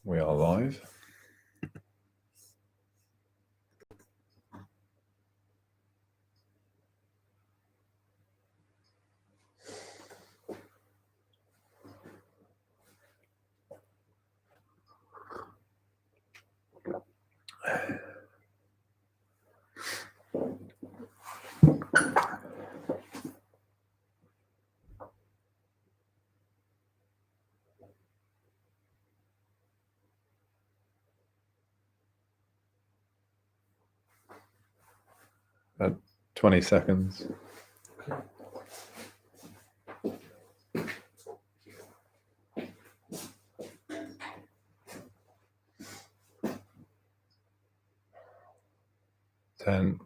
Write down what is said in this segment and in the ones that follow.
We are live. About 20 seconds. Ten.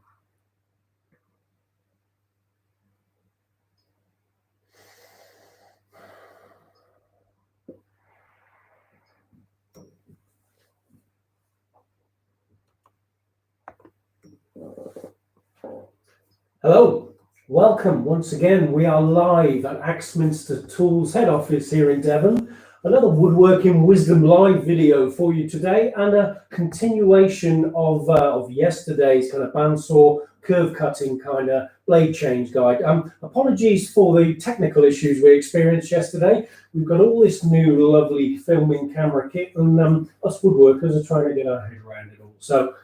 Hello, welcome once again. We are live at Axminster Tools head office here in Devon. Another Woodworking Wisdom live video for you today, and a continuation of yesterday's kind of bandsaw curve cutting kind of blade change guide. Apologies for the technical issues we experienced yesterday. We've got all this new lovely filming camera kit, and us woodworkers are trying to get our head around it all. So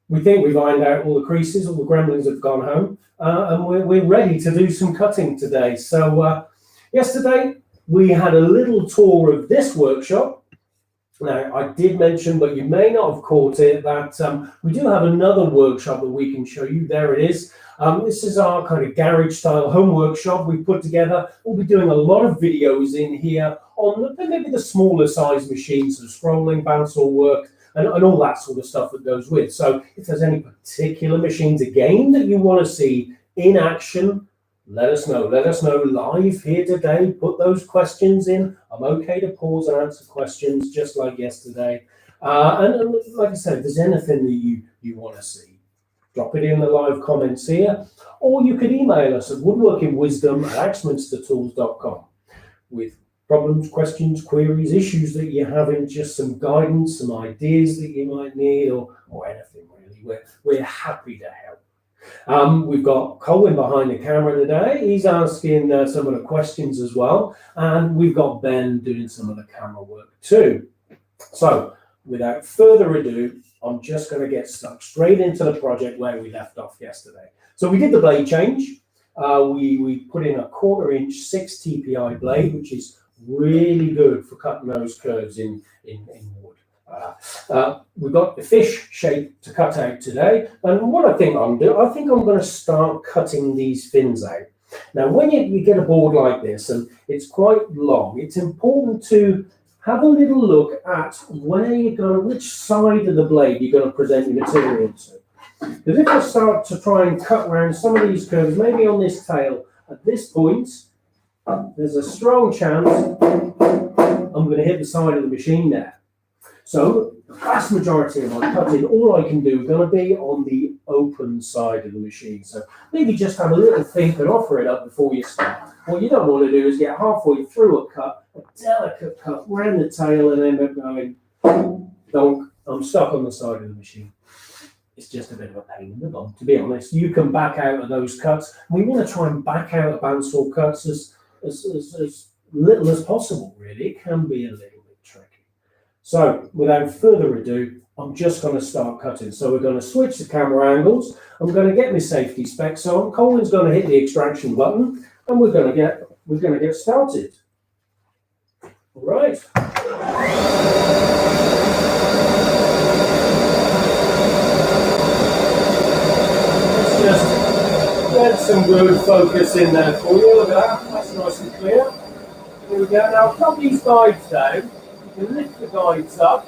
we think we've ironed out all the creases, all the gremlins have gone home, and we're ready to do some cutting today. So yesterday we had a little tour of this workshop. Now, I did mention, but you may not have caught it, that we do have another workshop that we can show you. There it is. This is our kind of garage style home workshop we put together. We'll be doing a lot of videos in here on maybe the smaller size machines, so scrolling, bandsaw work, and all that sort of stuff that goes with. So if there's any particular machines again that you want to see in action, let us know. Let us know live here today. Put those questions in. I'm okay to pause and answer questions just like yesterday. And like I said, if there's anything that you want to see, drop it in the live comments here, or you could email us at woodworkingwisdom@axminstertools.com with problems, questions, queries, issues that you're having, just some guidance, some ideas that you might need, or anything really. We're happy to help. We've got Colin behind the camera today. He's asking some of the questions as well, and we've got Ben doing some of the camera work too. So without further ado, I'm just going to get stuck straight into the project where we left off yesterday. So we did the blade change. We put in a 1/4 inch 6 TPI blade, which is really good for cutting those curves in wood. We've got the fish shape to cut out today, and what I think I'm going to start cutting these fins out. Now, when you get a board like this and it's quite long, it's important to have a little look at which side of the blade you're going to present your material to. Because if I start to try and cut around some of these curves, maybe on this tail at this point, there's a strong chance I'm going to hit the side of the machine there. So the vast majority of my cutting, all I can do is going to be on the open side of the machine. So maybe just have a little think and offer it up before you start. What you don't want to do is get halfway through a cut, a delicate cut, round the tail, and end up going, donk, I'm stuck on the side of the machine. It's just a bit of a pain in the bum, to be honest. You can back out of those cuts. We want to try and back out of bandsaw cuts as little as possible, really. It can be a little bit tricky. So without further ado, I'm just going to start cutting. So we're going to switch the camera angles. I'm going to get my safety specs on. Colin's going to hit the extraction button, and we're going to get started. All right. Get some good focus in there for you. Look at that. That's nice and clear. Here we go. Now, I've got these guides down. You can lift the guides up.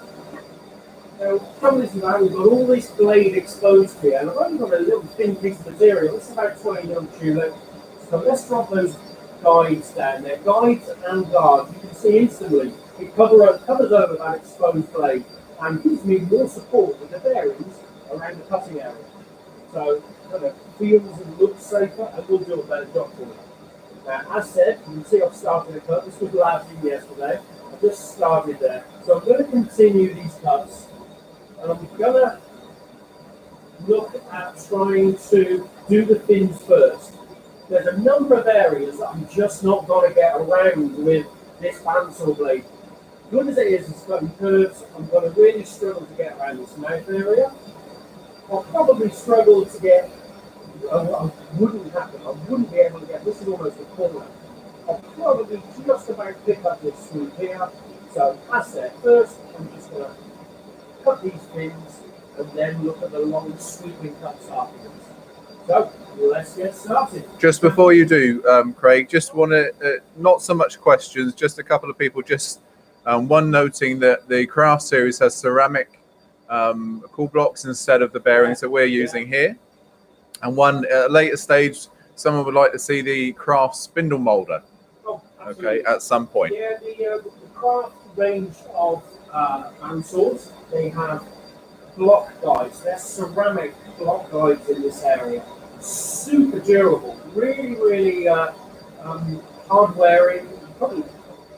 Now, from this now, we've got all this blade exposed here, and I've only got a little thin piece of material. This is about 20 mil tulip. So let's drop those guides down there. Guides and guards. You can see instantly it covers over that exposed blade and gives me more support with the bearings around the cutting area. So it feels and looks safer, and we'll do a better job for you. Now, as said, you can see I've started a cut. This was last yesterday. I just started there. So I'm going to continue these cuts, and I'm going to look at trying to do the fins first. There's a number of areas that I'm just not going to get around with this bandsaw blade. Good as it is, it's got curves. I'm going to really struggle to get around this mouth area. I'll probably struggle to get. Wouldn't happen. I wouldn't be able to get. This is almost a corner. I'll probably just about pick up this swoop here. So as said, first I'm just going to cut these fins and then look at the long sweeping cuts afterwards. So let's get started. Just before you do, Craig, just want to not so much questions, just a couple of people. Just one noting that the Craft series has ceramic cool blocks instead of the bearings that we're using here, and one at a later stage, someone would like to see the Craft spindle molder. Oh, okay, at some point. Yeah, the Craft range of bandsaws, they have block guides. They're ceramic block guides in this area. Super durable, really hard wearing. Probably,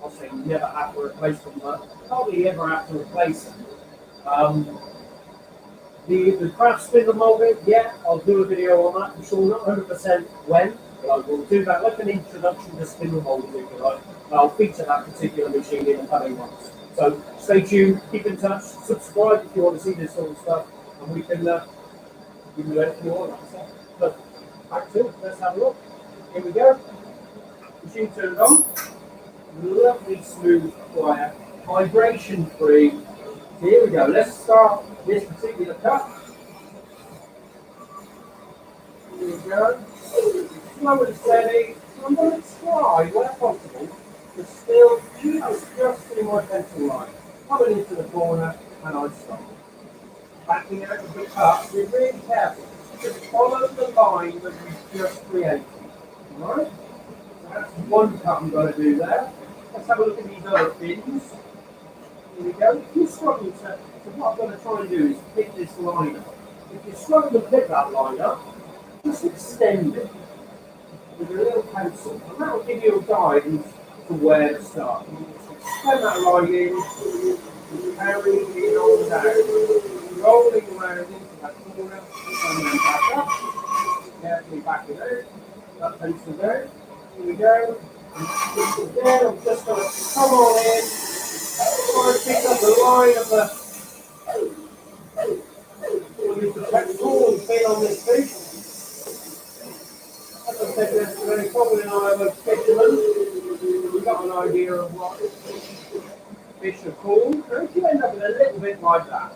I'll say never have to replace them, but hardly ever have to replace them. The Craft spindle molder, yeah, I'll do a video on that. I'm sure not 100% when, but I will do that like an introduction to spindle molders, if you like. I'll feature that particular machine in the coming months. So stay tuned, keep in touch, subscribe if you want to see this sort of stuff, and we can give you anything you want. So back to it, let's have a look. Here we go. Machine turned on. Lovely, smooth, quiet, vibration free. Here we go. Let's start this particular cut. Here we go. Slow and steady. I'm going to try, where possible, to still just in my pencil line. Coming into the corner, and I stop. Backing out of the cut. Be really careful. Just follow the line that you've just created. Alright? So that's one cut I'm going to do there. Let's have a look at these other fins. Here we go. If you're struggling to, what I'm going to try and do is pick this line up. If you're struggling to pick that line up, just extend it with a little pencil, and that will give you a guidance to where to start. You just extend that line in, carry it on down, rolling around into that corner, and then back up. Carefully back it out. That pencil down. Here we go. And again, I'm just going to come on in, try and pick up the line of the. We'll use the pencil and fin on this piece. As I said, there's very probably an eye of a fisherman. We've got an idea of what fish are called. And if you end up with a little bit like that,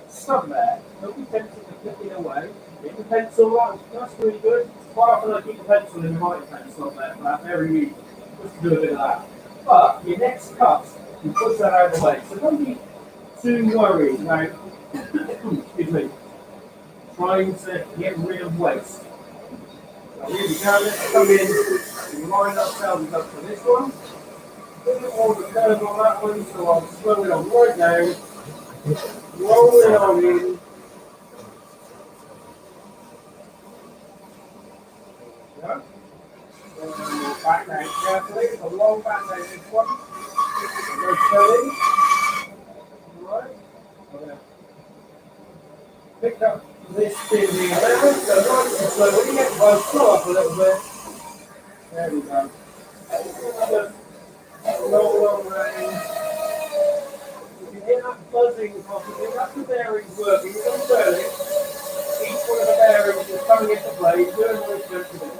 stuck there, don't be tempted to click it away. Keep the pencil right, that's really good. Quite often I keep the pencil in the right pencil on there for that very reason, just to do a bit of that. But your next cut, you push that out of the way. So don't be too worried about, excuse me, trying to get rid of waste. So here we go, let's come in and line ourselves up for this one. A bit more of a curve on that one, so I'll slow it on right down, roll it on in. There we go. Back down carefully, a long back down this one. Go slowly. Alright, I'm going to pick up this fin here, so nice and slowly, I'll slow up a little bit. There we go. Roll on range. You can hear that buzzing possibly, that's the bearings working, it's on slowly. Each one of the bearings is coming into play, doing what it's going to do.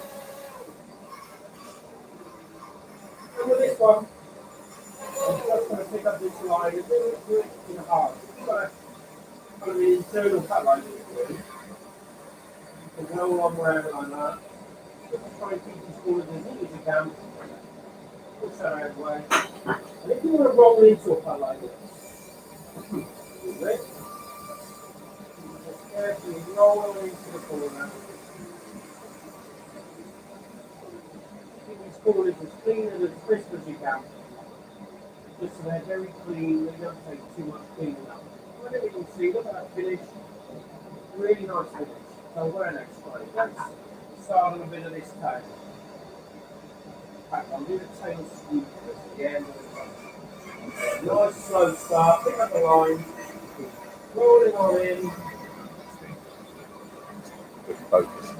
And with this one, I'm just going to pick up this line and do it in half. Kind of the internal cut line. You can roll on around like that. Just try and keep this forward as neat as you can. Push that out of the way. And if you want to roll into a cut like this, just carefully roll into the corner. Keep these corners as clean and as crisp as you can. Just so they're very clean, they don't take too much cleaning up. Whatever you can see, look at that finish. Really nice finish. So where next, right? Let's start on a bit of this tail. In fact, I'll do the tail sweep at the end of the run. slow start, pick up the line, rolling on in. Good focus.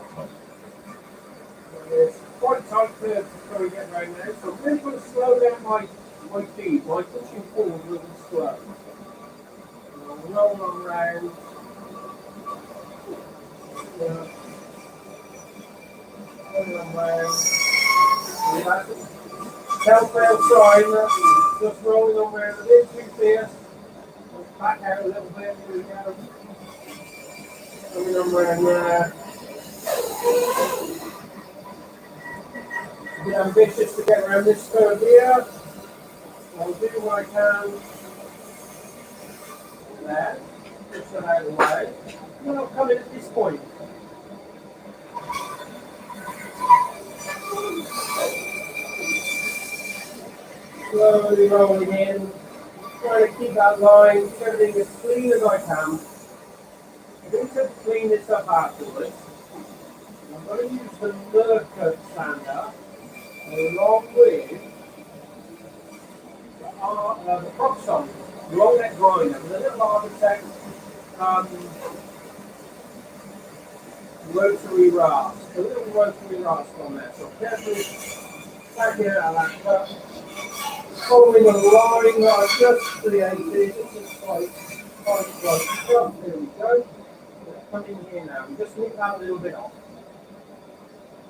It's quite tight curve before we get around now, so I'm really going to slow down my feed. My pushing forward will be slow. And I'll roll on round. Roll on round. Telltale sign that just rolling on round a bit too fierce. Back out a little bit. Here we go. Coming on round there. A bit ambitious to get around this curve here. I'll do what I can. There. Push that out of the way. And then I'll come in at this point. Slowly rolling in. Trying to keep that line, keep everything as clean as I can. I'm going to clean this up afterwards. I'm going to use the lurker sander along with the Proxon long neck grinder with a little Architect rotary rasp. A little rotary rasp on there. So carefully back it out of that cut. Following a line that I've just created. This is quite close. Here we go. Let's come in here now. We just nip that a little bit off.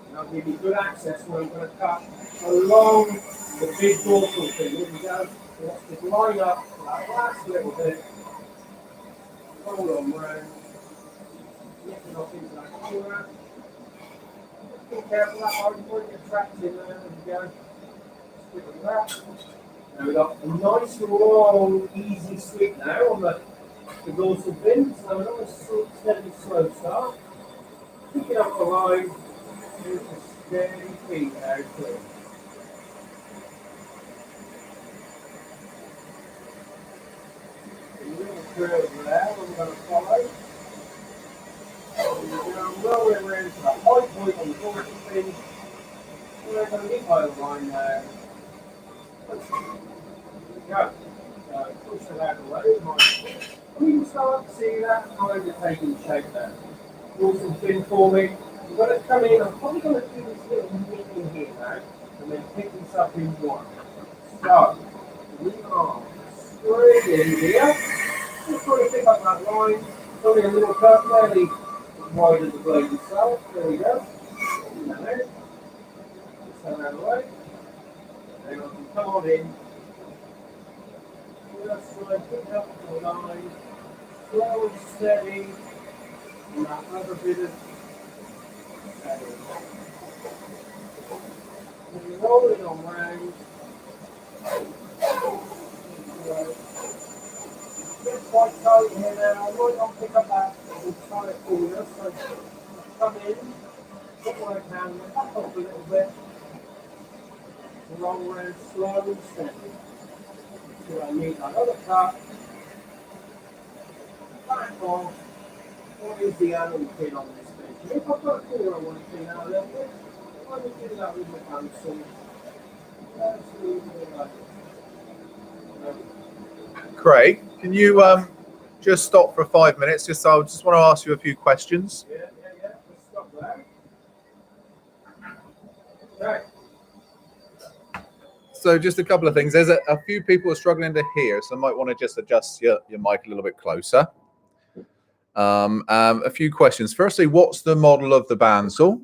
And I'll give you good access when I'm going to cut along the big dorsal thing. Here we go. So let's just line up that last little bit. Hold on round. Nip it off into that corner. Just be careful that one point get trapped in there. There we go. Stick with that. Now we've got a nice long, easy sweep now on the dorsal fin. So we're not a steady slow start. Picking up the line. Here's a steady feet now clear. A little curve there we're going to follow. We're going to roll it around to the high point on the dorsal fin. We're going to leave by the line now. There we go. Push that out of the way. We can start to see that kind of taking shape there. Dorsal fin forming. We're going to come in, I'm probably going to do this little meeting here now, and then pick this up in one. So, we are straight in here. Just trying to pick up that line. It's only a little cut, fairly wide as the blade itself. There we go. Push that out of the way. Then I can come on in. Just try and pick up the line. Slow and steady. And that other bit of we're rolling on round. Get quite tight here now. I might not pick up that tight corner, so come in, put what I can, back off a little bit. Roll around slow and steady. So I need that other cut. Back off. What is the animal pin on this? If I've got a corner I want to clean out a little bit, I will do that with my bandsaw. Let's leave it like this. Craig, can you just stop for 5 minutes? I just want to ask you a few questions. Yeah. Let's stop there. Okay. So just a couple of things. There's a few people are struggling to hear, so I might want to just adjust your mic a little bit closer. A few questions. Firstly, what's the model of the bandsaw?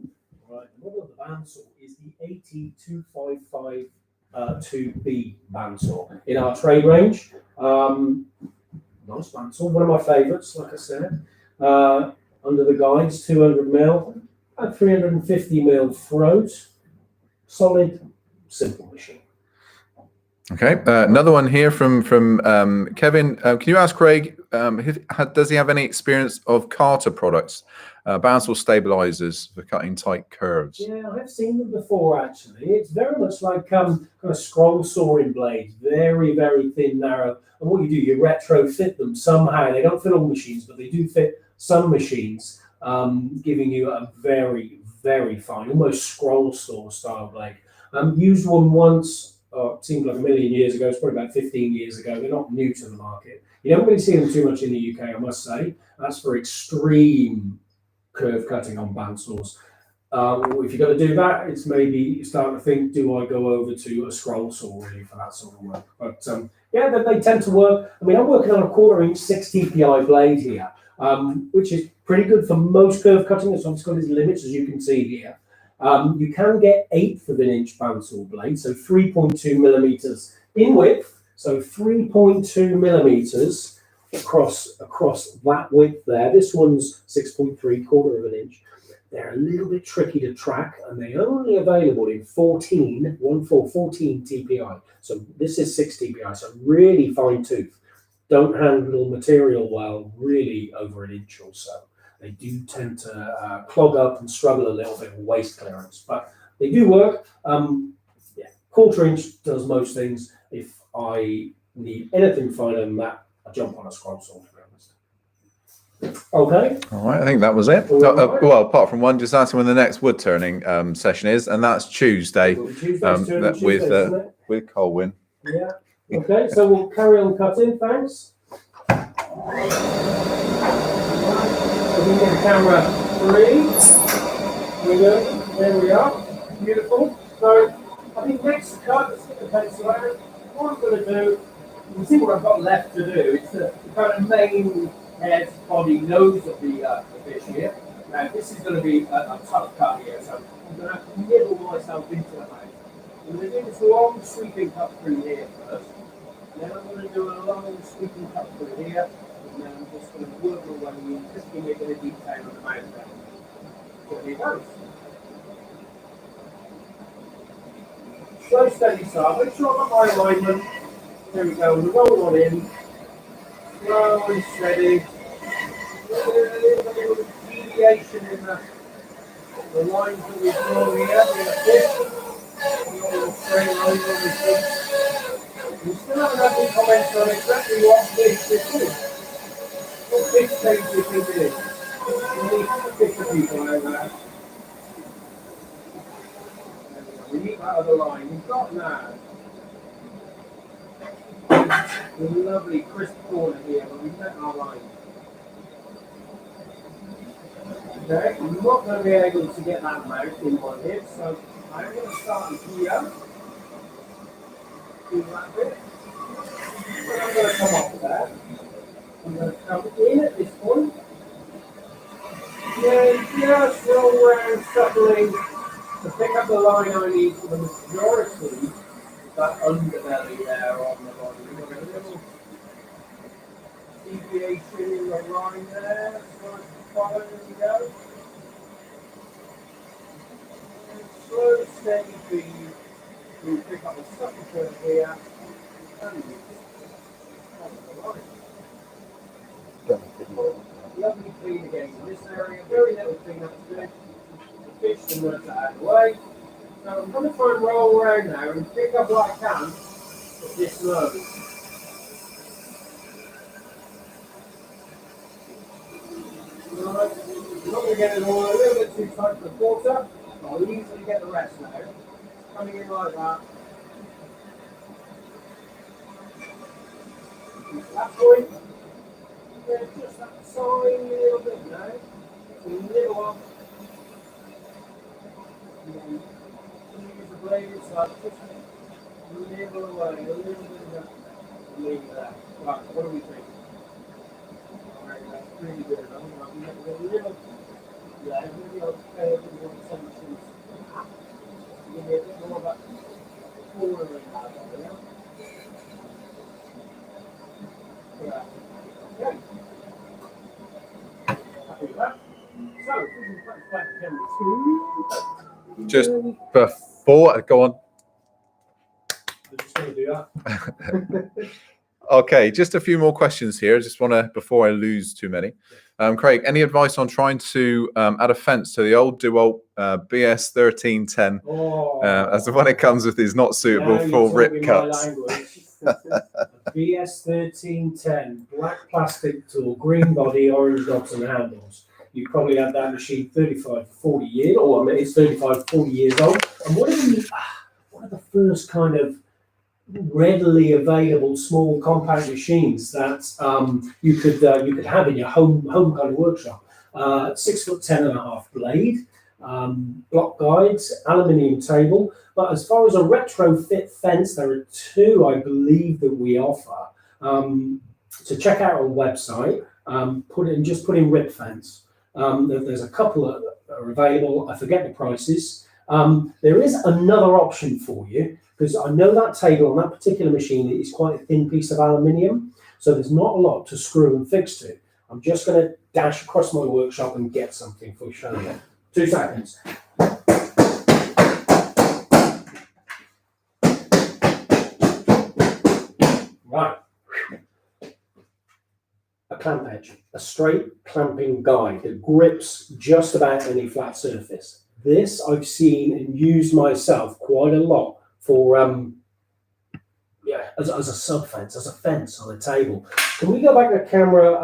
Right, the model of the bandsaw is the AT255 2B bandsaw in our trade range. Nice bandsaw, one of my favourites, like I said. Under the guides, 200mm and 350mm throat. Solid, simple machine. Okay, another one here from Kevin. Can you ask Craig, does he have any experience of Carter products, bandsaw stabilizers for cutting tight curves? Yeah, I've seen them before actually. It's very much like kind of scroll sawing blades, very, very thin, narrow. And what you do, you retrofit them somehow. They don't fit all machines, but they do fit some machines, giving you a very, very fine, almost scroll saw style blade. Used one once it seems like a million years ago. It's probably about 15 years ago. They're not new to the market. You don't really see them too much in the UK, I must say. That's for extreme curve cutting on bandsaws. If you're going to do that, it's maybe starting to think, do I go over to a scroll saw really for that sort of work? But yeah, they tend to work. I mean, I'm working on a 1/4 inch 6 TPI blade here, which is pretty good for most curve cutting. It's obviously got its limits, as you can see here. You can get 1/8 of an inch bandsaw blade, so 3.2 millimeters in width, so 3.2 millimeters across that width there. This one's 6.3, 1/4 of an inch. They're a little bit tricky to track, and they're only available in 14 TPI. So this is 6 TPI, so really fine tooth. Don't handle material well, really over an inch or so. They do tend to clog up and struggle a little bit with waste clearance, but they do work. Yeah, 1/4 inch does most things. If I need anything finer than that, I jump on a scroll saw, to be honest. Okay. All right, I think that was it. Right. Well, apart from one, just asking when the next wood turning session is, and that's Tuesday. With Colwyn. Yeah. Okay, so we'll carry on cutting. Thanks. We get camera 3. There we are. Beautiful. So I think next cut, let's get the pencil out. What I'm going to do, you can see what I've got left to do. It's the kind of main head, body, nose of the fish here. Now this is going to be a tough cut here, so I'm going to have to nibble myself into the mouth. I'm going to do this long sweeping cut through here first. Then I'm going to do a long sweeping cut through here. And then I'm just going to work my way in, just give me a bit of detail on the mouth there. So here goes. Slow, steady start. Make sure I've got my alignment. There we go. We'll roll on in. Slow and steady. A little deviation in the lines that we've drawn here. A little straight line on the fish. We still haven't had any comments on exactly what fish this is. What fish stage do you think it is? We need to pick the people over there. We need that other line. We've got now the lovely crisp corner here where we've met our line. Okay, I'm not going to be able to get that mouth in one hit, so I'm going to start here. Do that bit. Then I'm going to come off there. I'm going to come in at this point. Then just roll around, shuffling to pick up the line I need for the majority of that underbelly there on the body. We've got a little deviation in the line there. So there we go. And slow, steady feed. We'll pick up a subtle curve here. And lovely clean again in this area, very little clean up to do. The fish and nurse out of the way. So I'm going to try and roll around now and pick up what I can of this nose. Right. I'm not going to get it all a little bit too tight for the quarter. I'll easily get the rest now. Coming in like that. That point. There's just that tiny little bit now. It's a little off. And then use the blade inside, just nibble away a little bit of that. Leave there. Right, what do we think? Alright, that's really good. I think I'll get a little, yeah, maybe I'll pay a bit more attention to that. Give me a bit more of that corner in that area. Yeah. Okay. Happy with that. So, we can put back to camera 2. Just before, go on. I'm just going to do that. Okay, just a few more questions here. I just want to, before I lose too many. Craig, any advice on trying to add a fence to the old DeWalt BS 1310? As the one it comes with is not suitable for rip cuts. BS 1310, black plastic tool, green body, orange dots and handles. You probably had that machine 35 to 40 years, or I mean, it's 35 to 40 years old. And what are the first kind of readily available small compact machines that you could have in your home kind of workshop. 6'10.5" blade, block guides, aluminium table. But as far as a retrofit fence, there are two I believe that we offer. So check out our website. Just put in rip fence. There's a couple that are available. I forget the prices. There is another option for you, because I know that table on that particular machine is quite a thin piece of aluminium, so there's not a lot to screw and fix to. I'm just going to dash across my workshop and get something for you. 2 seconds. Right. A clamp edge, a straight clamping guide that grips just about any flat surface. This I've seen and used myself quite a lot for as a sub fence, as a fence on a table. Can we go back to camera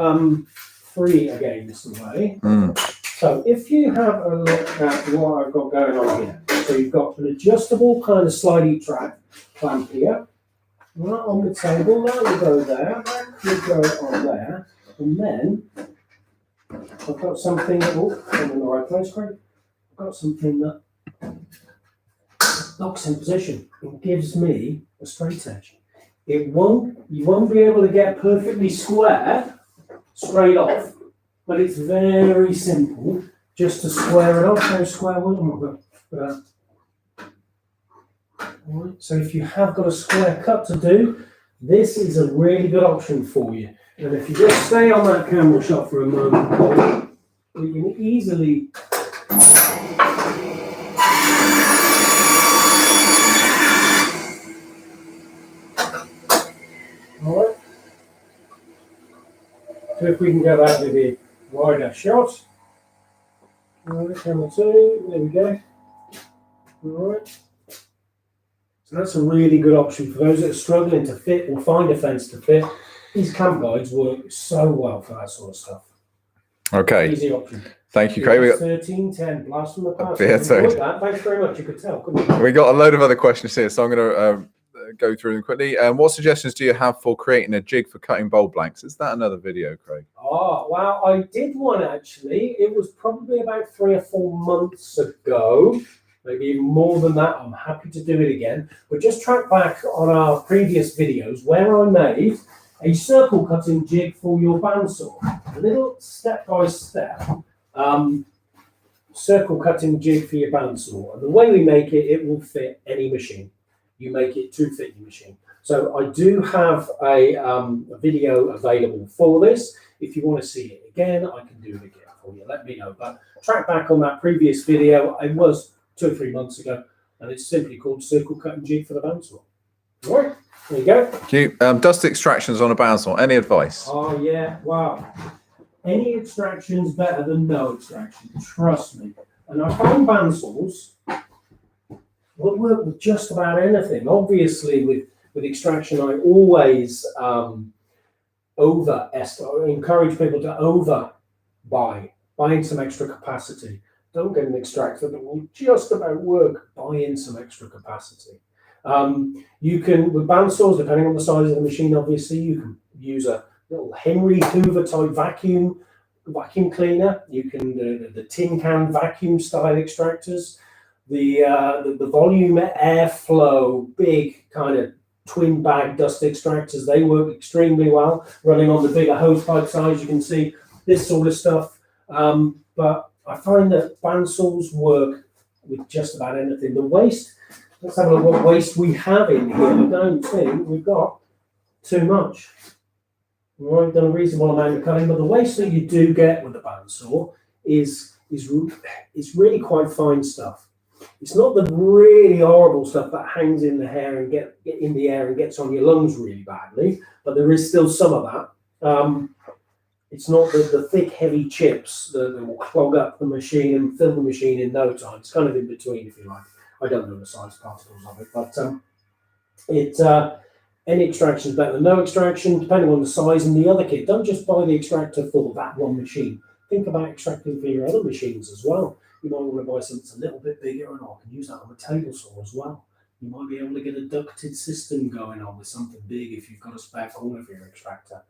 3 again this way? So if you have a look at what I've got going on here, so you've got an adjustable kind of slidey track clamp here, right on the table. That will go there, that will go on there, and then I've got something. Oh, I'm in the right place, Craig. I've got something that locks in position and gives me a straight edge. You won't be able to get perfectly square straight off, but it's very simple just to square it off. How square will it? Alright, so if you have got a square cut to do, this is a really good option for you. And if you just stay on that camera shot for a moment, we can easily Alright. So if we can go back to the wider shot. Alright, camera 2, there we go. Alright. So that's a really good option for those that are struggling to fit or find a fence to fit. These clamp guides work so well for that sort of stuff. Okay. Easy option. Thank you, Craig. We got 1310 blast from the past. Thanks very much. You could tell, couldn't you? We got a load of other questions here, so I'm going to go through them quickly. What suggestions do you have for creating a jig for cutting bolt blanks? Is that another video, Craig? Oh, well, I did one actually. It was probably about 3 or 4 months ago, maybe even more than that. I'm happy to do it again. But just track back on our previous videos where I made a circle cutting jig for your bandsaw. A little step-by-step circle cutting jig for your bandsaw. And the way we make it, it will fit any machine. You make it to fit your machine. So I do have a video available for this. If you want to see it again, I can do it again for you. Let me know. But track back on that previous video. It was 2 or 3 months ago, and it's simply called circle cutting jig for the bandsaw. All right, there you go. Thank you. Dust extractions on a bandsaw. Any advice? Oh yeah, wow. Any extraction's better than no extraction. Trust me. And I find bandsaws will work with just about anything. Obviously, with extraction, I always encourage people to buy in some extra capacity. Don't get an extractor that will just about work. Buy in some extra capacity. You can, with bandsaws, depending on the size of the machine, obviously, you can use a little Henry Hoover type vacuum cleaner. You can do the tin can vacuum style extractors. The volume airflow big kind of twin bag dust extractors, they work extremely well running on the bigger hose pipe size. You can see this sort of stuff, but I find that bandsaws work with just about anything. The waste, let's have a look what waste we have in here. I don't think we've got too much. We've done a reasonable amount of cutting, but the waste that you do get with the bandsaw is really quite fine stuff. It's not the really horrible stuff that hangs in the hair and get in the air and gets on your lungs really badly, but there is still some of that. It's not the thick, heavy chips that will clog up the machine and fill the machine in no time. It's kind of in between, if you like. I don't know the size particles of it, but any extraction is better than no extraction, depending on the size and the other kit. Don't just buy the extractor for that one machine. Think about extracting for your other machines as well. You might want to buy something that's a little bit bigger, and I can use that on a table saw as well. You might be able to get a ducted system going on with something big if you've got a spare corner for your extractor.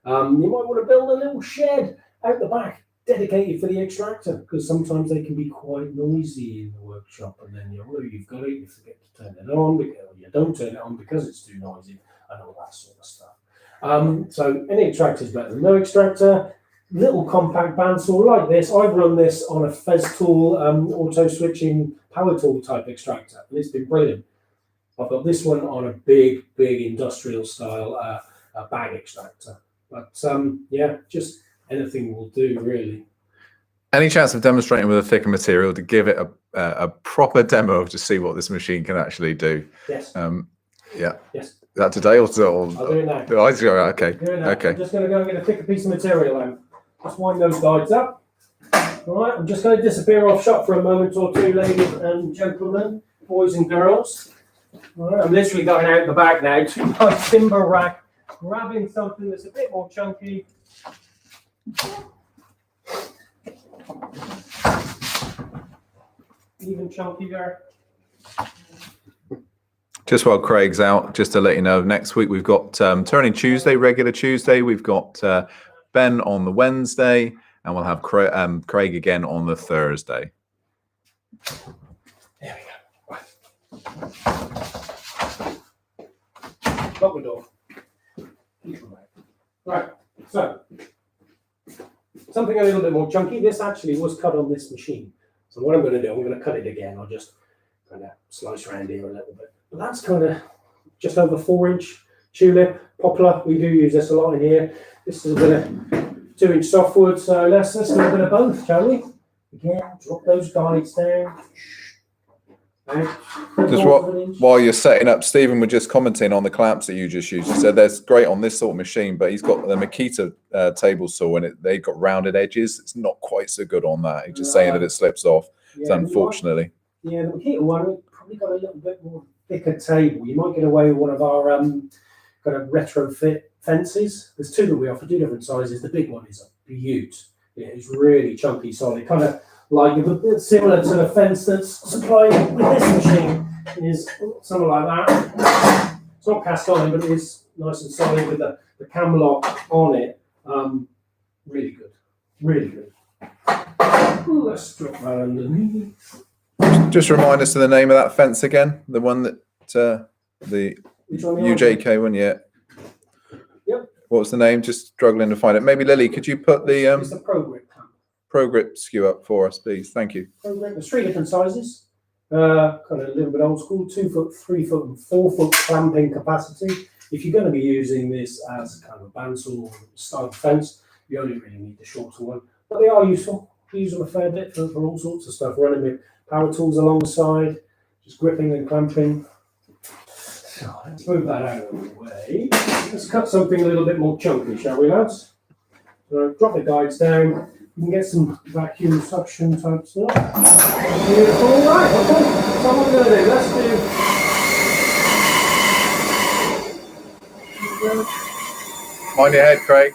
You might want to build a little shed out the back dedicated for the extractor, because sometimes they can be quite noisy in the workshop, and then you've got it, you forget to turn it on, or you don't turn it on because it's too noisy, and all that sort of stuff. So any extractor is better than no extractor. Little compact bandsaw like this. I've run this on a Festool auto switching power tool type extractor, and it's been brilliant. I've got this one on a big industrial style bag extractor, but yeah, just anything will do, really. Any chance of demonstrating with a thicker material to give it a proper demo to see what this machine can actually do? Yes. Yeah. Yes. Is that today or? I'll do it now. Okay. Okay. I'm just going to go and get a thicker piece of material out. Just wind those guides up. All right. I'm just going to disappear off shot for a moment or two, ladies and gentlemen, boys and girls. All right. I'm literally going out the back now to my timber rack, grabbing something that's a bit more chunky. Even chunkier. Just while Craig's out, just to let you know, next week we've got Turning Tuesday, regular Tuesday. We've got Ben on the Wednesday, and we'll have Craig again on the Thursday. There we go. Lock the door. Right, so something a little bit more chunky. This actually was cut on this machine. So what I'm going to do, I'm going to cut it again. I'll just kind of slice around here a little bit. But that's kind of just over 4-inch tulip, poplar. We do use this a lot in here. This is a bit of 2-inch softwood. So let's do a bit of both, shall we? Again, drop those guides down. Just while you're setting up, Stephen was just commenting on the clamps that you just used. He said that's great on this sort of machine, but he's got the Makita table saw, and they've got rounded edges. It's not quite so good on that. He's just saying that it slips off. Yeah, so unfortunately. Yeah, the Makita one, we've probably got a little bit more thicker table. You might get away with one of our kind of retrofit fences. There's two that we offer, 2 different sizes. The big one is a beaut. Yeah, it's really chunky, solid, kind of like a bit similar to the fence that's supplied with this machine. Is something like that. It's not cast iron, but it is nice and solid with the cam lock on it. Really good, really good. Let's drop that underneath. Just remind us of the name of that fence again. The one that the UJK one, yeah. Yep. What was the name? Just struggling to find it. Maybe Lily, could you put the It's a Pro Grip skew up for us, please? Thank you. Pro Grip. There's 3 different sizes. Kind of a little bit old school. 2 foot, 3 foot, and 4 foot clamping capacity. If you're going to be using this as a kind of a bandsaw style fence, you only really need the shorter one. But they are useful. We use them a fair bit for all sorts of stuff. Running with power tools alongside, just gripping and clamping. So let's move that out of the way. Let's cut something a little bit more chunky, shall we, lads? So drop the guides down. You can get some vacuum suction type stuff. Beautiful. All right, okay. So what we're going to do, let's do. Mind your head, Craig.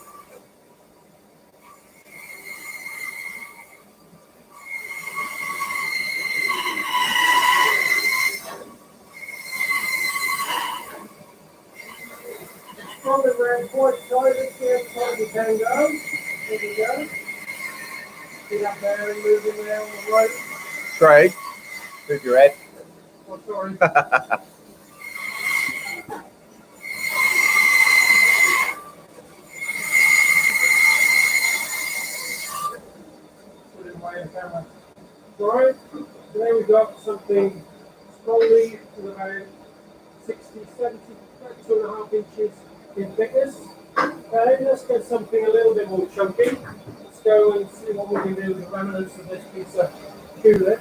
Probably around 4 sizes here, probably can go. There we go. Get up there and move it around the right. Craig, move your head. Oh, sorry. Put it away in camera. Alright, there we got something slowly to about 60, 70, 2.5 inches in thickness. Okay, let's get something a little bit more chunky. Let's go and see what we can do with the remnants of this piece of tulip.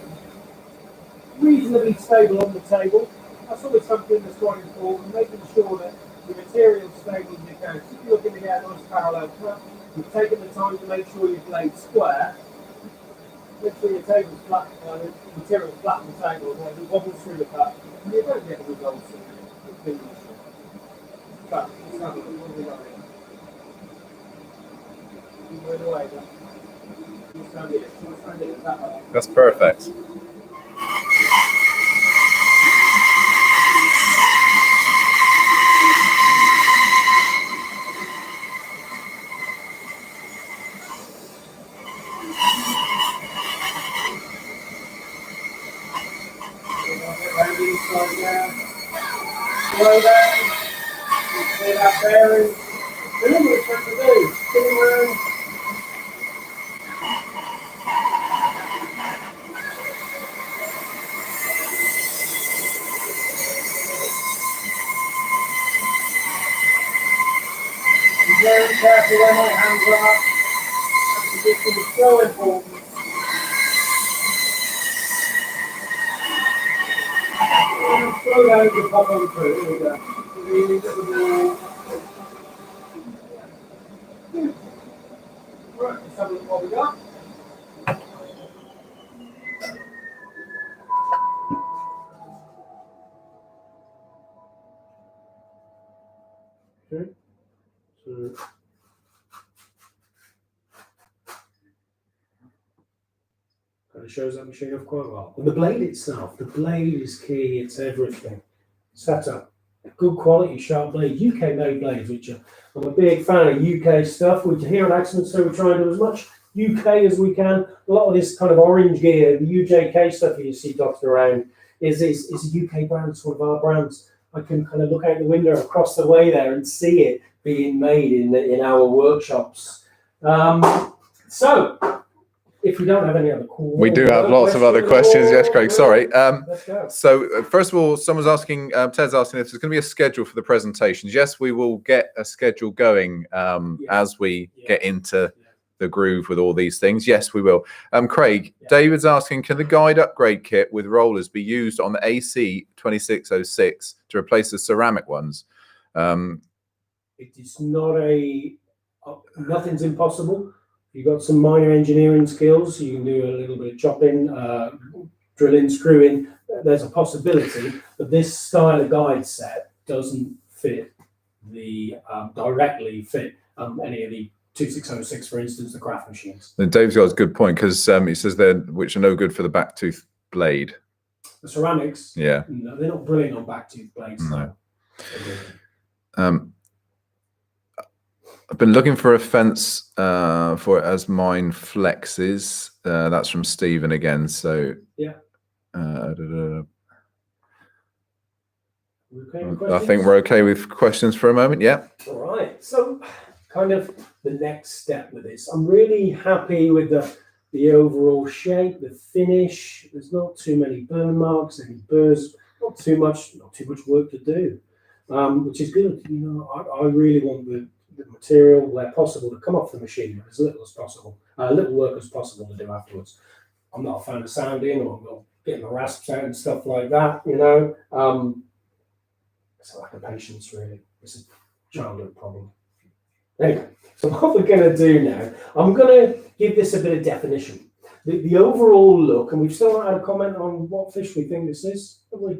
Reasonably stable on the table. That's always something that's quite important, making sure that the material is stable as it goes. If you're looking to get a nice parallel cut, you've taken the time to make sure your blade's square. Make sure your table's flat, the material's flat on the table, and it wobbles through the cut. And you don't get the results of the but it's not what we got here. You go away, but you stand it that way. That's perfect. Clear that bearing. Remember what it's meant to do. Spin them around. Be very careful when my hands are up. That position is so important. Slow down to pop on through. Here we go. Really get the ball. Right, let's have a look what we got. Okay. So kind of shows that machine off quite well. And the blade itself, the blade is key, it's everything. Setup, good quality sharp blade, UK made blades, which I'm a big fan of UK stuff. We here at Axminster, we're trying to do as much UK as we can. A lot of this kind of orange gear, the UJK stuff you see dotted around is a UK brand, it's one of our brands. I can kind of look out the window across the way there and see it being made in our workshops. So, if we don't have any other questions. We do have lots of other questions. Yes, Craig, sorry. Let's go. So first of all, someone's asking, Ted's asking if there's going to be a schedule for the presentations. Yes, we will get a schedule going as we get into the groove with all these things. Yes, we will. Craig, David's asking, can the guide upgrade kit with rollers be used on the AC 2606 to replace the ceramic ones? It is not nothing's impossible. You've got some minor engineering skills. You can do a little bit of chopping, drilling, screwing. There's a possibility, but this style of guide set doesn't fit directly fit any of the 2606, for instance, the craft machines. And Dave's got a good point because he says they're which are no good for the back tooth blade. The ceramics, no, they're not brilliant on back tooth blades. No. I've been looking for a fence for it as mine flexes. That's from Stephen again. So yeah. I think we're okay with questions for a moment. Yeah. All right. So, kind of the next step with this. I'm really happy with the overall shape, the finish. There's not too many burn marks, any burrs. Not too much work to do, which is good. You know, I really want the material where possible to come off the machine as little as possible, little work as possible to do afterwards. I'm not a fan of sanding or getting the rasps out and stuff like that, you know. It's a lack of patience, really. It's a childhood problem. Anyway, so what we're going to do now, I'm going to give this a bit of definition. The overall look, and we've still not had a comment on what fish we think this is, have we?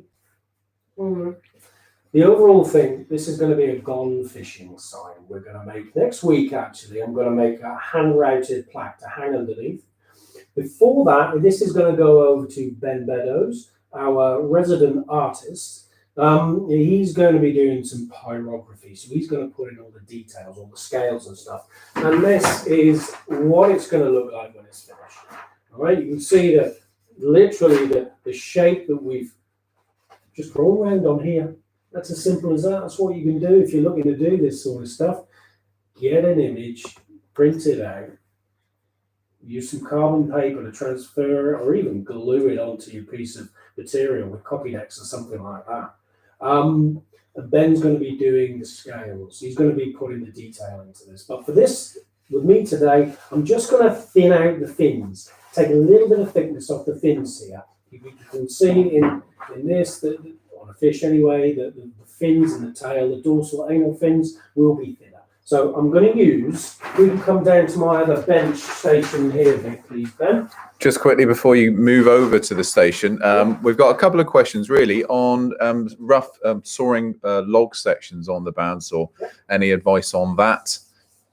The overall thing, this is going to be a gone fishing sign. We're going to make, next week actually, I'm going to make a hand-routed plaque to hang underneath. Before that, this is going to go over to Ben Beddows, our resident artist. He's going to be doing some pyrography, so he's going to put in all the details, all the scales and stuff. And this is what it's going to look like when it's finished. All right, you can see that literally the shape that we've just drawn around on here. That's as simple as that. That's what you can do if you're looking to do this sort of stuff. Get an image, print it out, use some carbon paper to transfer or even glue it onto your piece of material with Copydex or something like that. And Ben's going to be doing the scales. He's going to be putting the detail into this. But for this, with me today, I'm just going to thin out the fins. Take a little bit of thickness off the fins here. You can see in this that on a fish anyway, the fins and the tail, the dorsal anal fins will be thinner. So I'm going to use, we can come down to my other bench station here, please, Ben. Just quickly before you move over to the station, we've got a couple of questions really on rough sawing log sections on the bandsaw. Any advice on that,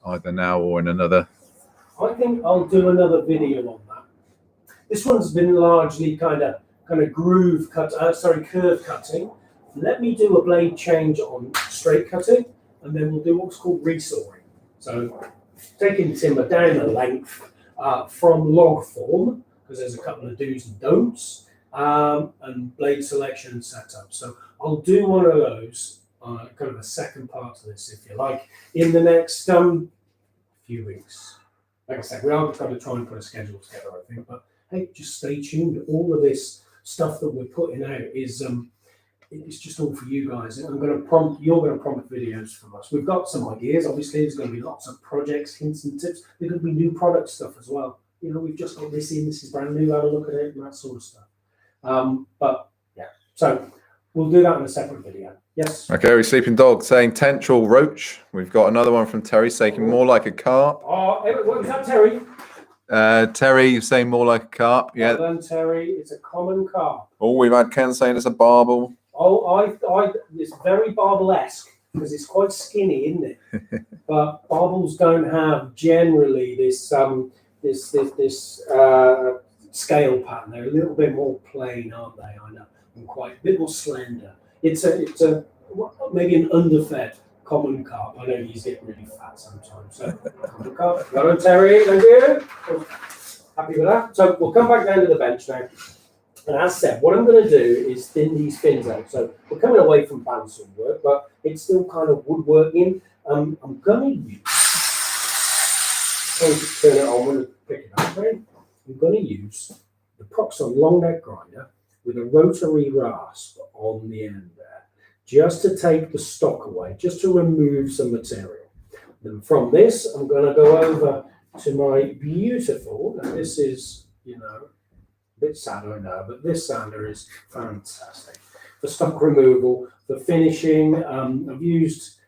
either now or in another? I think I'll do another video on that. This one's been largely kind of curve cutting. Let me do a blade change on straight cutting, and then we'll do what's called resawing. So taking timber down the length from log form, because there's a couple of do's and don'ts, and blade selection and setup. So I'll do one of those kind of a second part to this, if you like, in the next few weeks. Like I said, we are going to try and put a schedule together, I think, but hey, just stay tuned. All of this stuff that we're putting out is it's just all for you guys. You're going to prompt videos from us. We've got some ideas. Obviously, there's going to be lots of projects, hints and tips. There's going to be new product stuff as well. You know, we've just got this in. This is brand new. Have a look at it and that sort of stuff. But yeah, so we'll do that in a separate video. Yes. Okay, we're Sleeping Dog saying Tentral Roach. We've got another one from Terry saying more like a carp. Oh, what was that, Terry? Terry, you're saying more like a carp. Yeah. Well done, Terry. It's a common carp. Oh, we've had Ken saying it's a barbel. Oh, it's very barbel-esque because it's quite skinny, isn't it? But barbels don't have generally this scale pattern. They're a little bit more plain, aren't they? I know, and quite a bit more slender. It's a maybe an underfed common carp. I know he's getting really fat sometimes. So common carp. Well done, Terry. Thank you. Happy with that. So we'll come back down to the bench now. And as said, what I'm going to do is thin these fins out. So we're coming away from bandsaw work, but it's still kind of woodworking. I'm going to use. I'll just turn it on when I pick it up. Right? I'm going to use the Proxon long neck grinder with a rotary rasp on the end there, just to take the stock away, just to remove some material. Then from this, I'm going to go over to my beautiful. Now this is, you know, a bit sad, I know, but this sander is fantastic for stock removal, for finishing. I've used,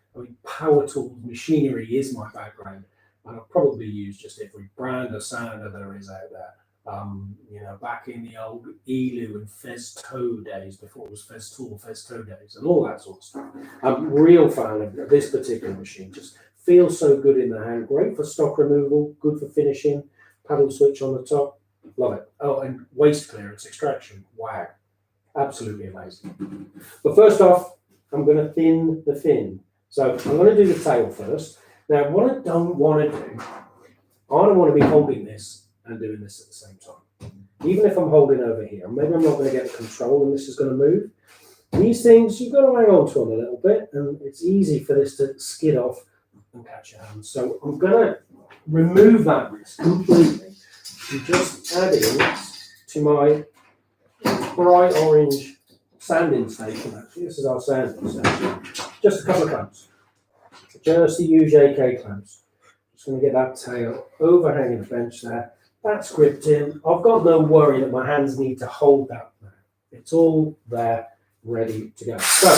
power tools, machinery is my background, and I've probably used just every brand of sander there is out there. You know, back in the old Elu and Festow days, before it was Festool, Festow days, and all that sort of stuff. I'm a real fan of this particular machine. Just feels so good in the hand. Great for stock removal, good for finishing. Paddle switch on the top. Love it. Oh, and waste clearance extraction. Wow. Absolutely amazing. But first off, I'm going to thin the fin. So I'm going to do the tail first. Now, what I don't want to do, I don't want to be holding this and doing this at the same time. Even if I'm holding over here, maybe I'm not going to get the control and this is going to move. These things, you've got to hang on to them a little bit, and it's easy for this to skid off and catch your hand. So I'm going to remove that risk completely. And just add in to my bright orange sanding station. Actually, this is our sanding station. Just a couple of clamps. Just the UJK clamps. Just going to get that tail overhanging the bench there. That's gripped in. I've got no worry that my hands need to hold that now. It's all there, ready to go. So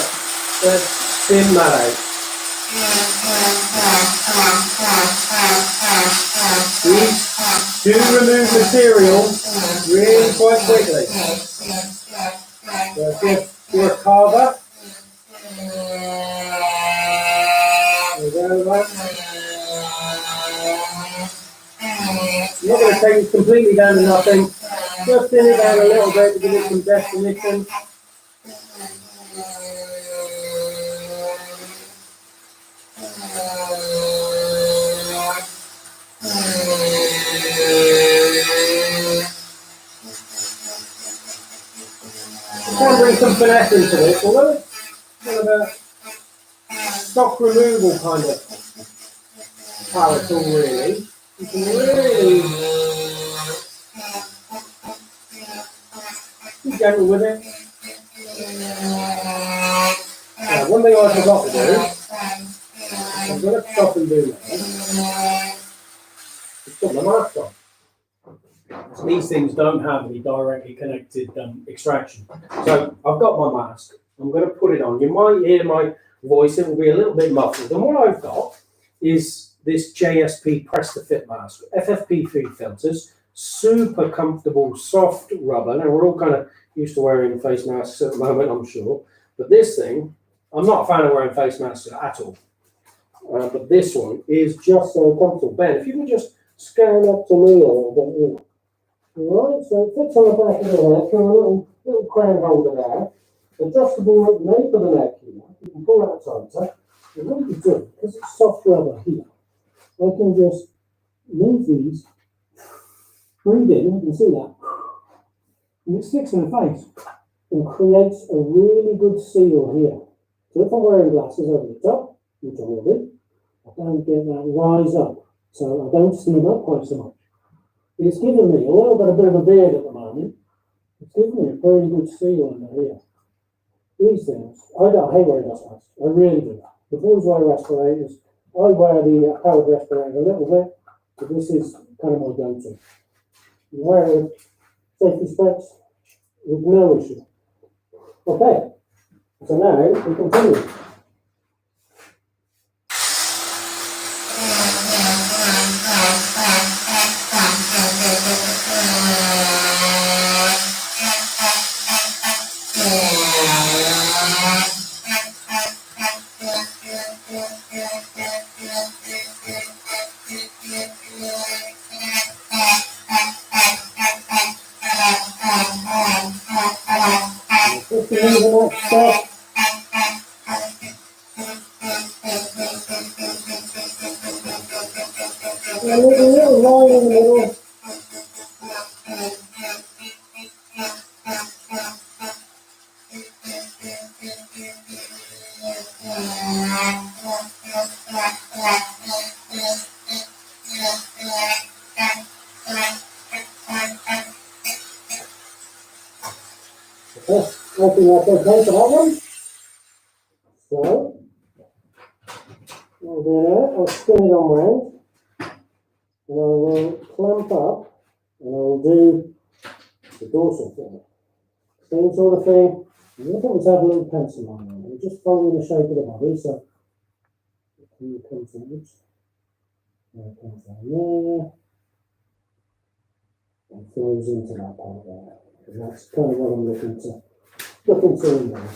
let's thin that out. These do remove material really quite quickly. So if you're a carver, there we go, right. I'm not going to take it completely down to nothing. Just thin it down a little bit to give it some definition. Try and bring some finesse into this, although it's kind of a stock removal kind of power tool, really. You can really be gentle with it. Now, one thing I forgot to do, I'm going to stop and do that, is put my mask on. So these things don't have any directly connected extraction. So I've got my mask. I'm going to put it on. You might hear my voice. It will be a little bit muffled. And what I've got is this JSP Press to Fit mask. FFP3 filters. Super comfortable, soft rubber. Now, we're all kind of used to wearing face masks at the moment, I'm sure. But this thing, I'm not a fan of wearing face masks at all. But this one is just so comfortable. Ben, if you can just scan up to me a little bit. Right, so it fits on the back of the neck, and a little crown holder there. Adjustable nape of the neck here. You can pull that tighter. And what you do, because it's soft rubber here, I can just move these, breathe in, you can see that, and it sticks in the face and creates a really good seal here. So if I'm wearing glasses over the top, which I will do, I don't get that rise up. So I don't steam up quite so much. It's given me, although I've got a bit of a beard at the moment, it's given me a very good seal under here. These things, I hate wearing dust masks. I really do. The boys wear respirators. I wear the powered respirator a little bit, but this is kind of my go-to. You wear it with safety specs with no issue. Okay, so now we continue. I think that's okay for that one. So, I'll do that. I'll spin it on round, and I will clamp up, and I will do the dorsal thing. Same sort of thing. I'm going to put myself a little pencil line on it. Just following the shape of the body, so can you come forwards? There it comes down there. And flows into that part there. And that's kind of what I'm looking to in there.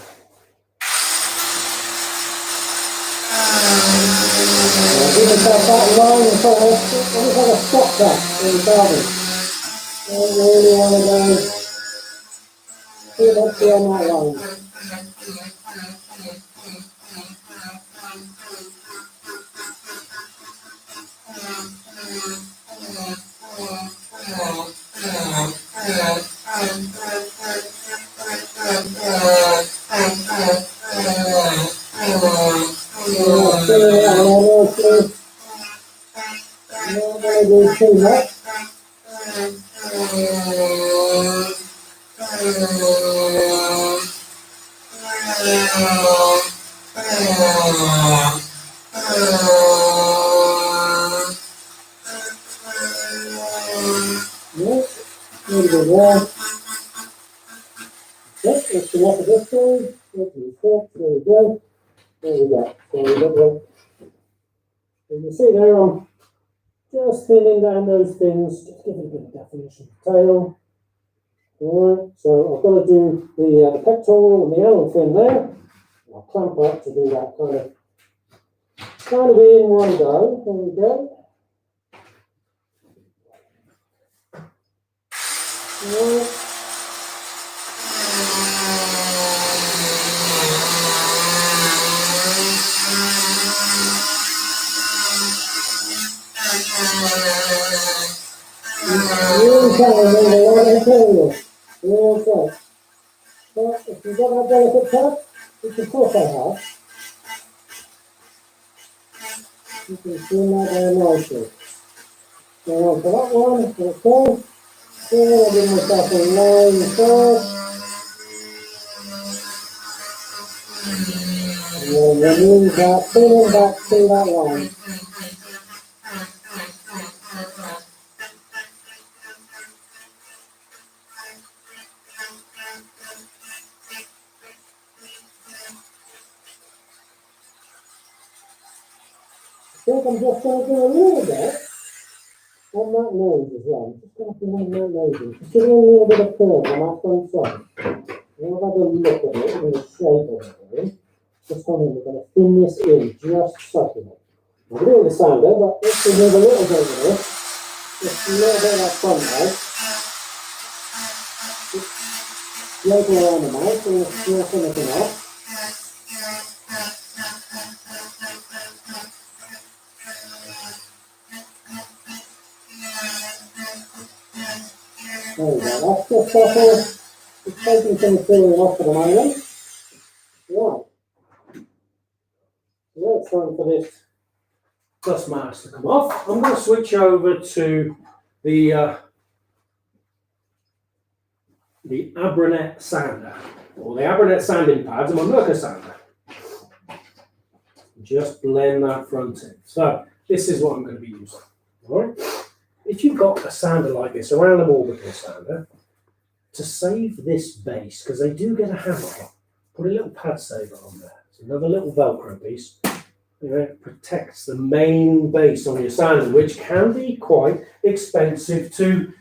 Give myself that line in front of it. Almost like a stop back in the garden. I don't really want to go too much beyond that line. Too much. Let's come off of this side. There we go. There we go. So you see there, I'm just thinning down those things, just give it a bit of definition of the tail. Alright, so I've got to do the pectoral and the animal fin there. I'll clamp up to do that kind of in one go. There we go. Alright. Really trying to remember a lot of material. Real tight. Well, if you've got that delicate touch, which of course I have, you can trim that down nicely. So on for that one, okay. Then I'll give myself a line first. And then remove that, thinning back to that line. I think I'm just going to do a little bit on that nose as well. I'm just going to bring that nose in. Just give it a little bit of curve on that front side. We'll have a look at it and the shape of it. Just come in, we're going to thin this in just subtly. I'm doing the sander, but let's remove a little bit of this. Just a little bit of that front leg. Just float around the mouth so we'll snap anything off. There we go, that's just off. It's taking some filling off for the moment. Right. trying for this dust mask to come off. I'm going to switch over to the Abranet sander, or the Abranet sanding pads, and my Merca sander. Just blend that front in. So this is what I'm going to be using. All right. If you've got a sander like this, a random orbital sander, to save this base, because they do get a hammer, put a little pad saver on there. It's another little Velcro piece. It protects the main base on your sander, which can be quite expensive to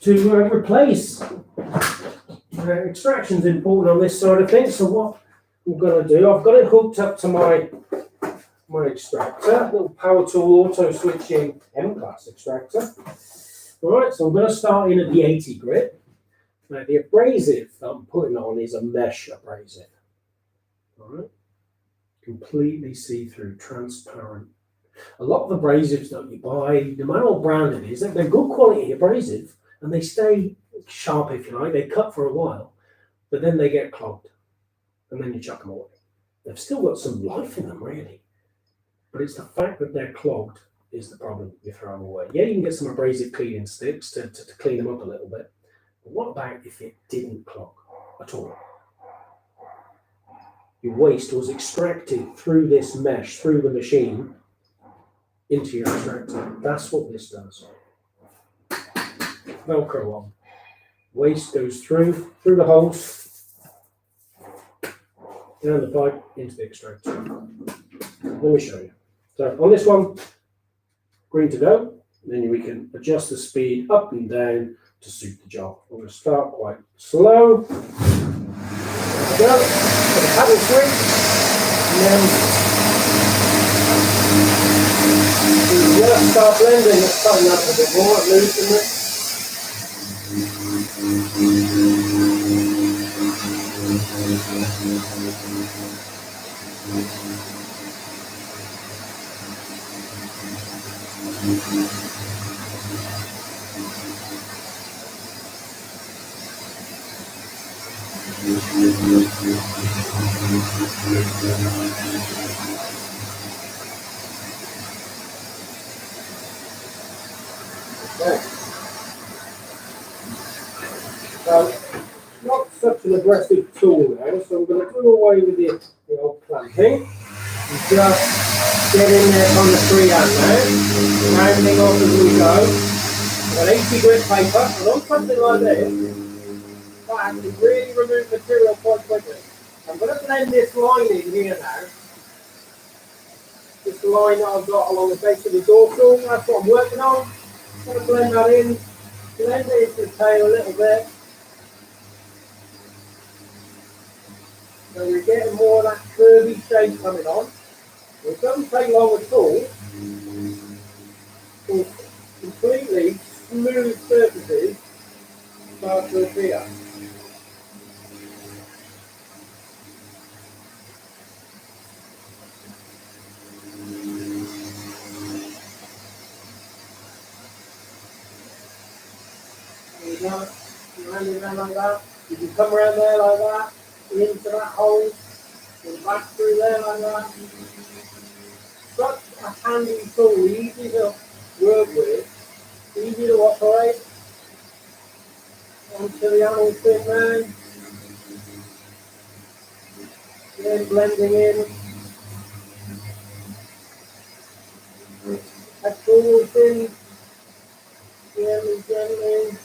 replace. Extraction's important on this side of things. So what I'm going to do, I've got it hooked up to my extractor, little power tool auto switching M-class extractor. All right, so I'm going to start in at the 80 grit. Now the abrasive that I'm putting on is a mesh abrasive. All right, completely see-through, transparent. A lot of abrasives that you buy, no matter what brand it is, they're good quality abrasive and they stay sharp, if you like. They cut for a while, but then they get clogged and then you chuck them away. They've still got some life in them, really. But it's the fact that they're clogged is the problem you throw them away. Yeah, you can get some abrasive cleaning sticks to clean them up a little bit. But what about if it didn't clog at all? Your waste was extracted through this mesh, through the machine, into your extractor. That's what this does. Velcro on. Waste goes through the holes, down the pipe, into the extractor. Let me show you. So on this one, green to go. Then we can adjust the speed up and down to suit the job. I'm going to start quite slow. There we go. Put the paddle swing. And then just start blending. Let's tighten up a bit more, loosen it. Okay. So, not such an aggressive tool now, so I'm going to do away with the old clamping and just get in there on the freehand now, rounding off as we go. I've got 80 grit paper, and on something like this, that can really remove material quite quickly. I'm going to blend this line in here now. This line that I've got along the base of the dorsal, that's what I'm working on. I'm going to blend that in, blend it into the tail a little bit. So you're getting more of that curvy shape coming on. It doesn't take long at all. It's completely smooth surfaces start to appear. There you go. You land it around like that. You can come around there like that, into that hole, and back through there like that. Such a handy tool, easy to work with, easy to operate. Onto the animal thing now. Then blending in. That tool thing. Gently.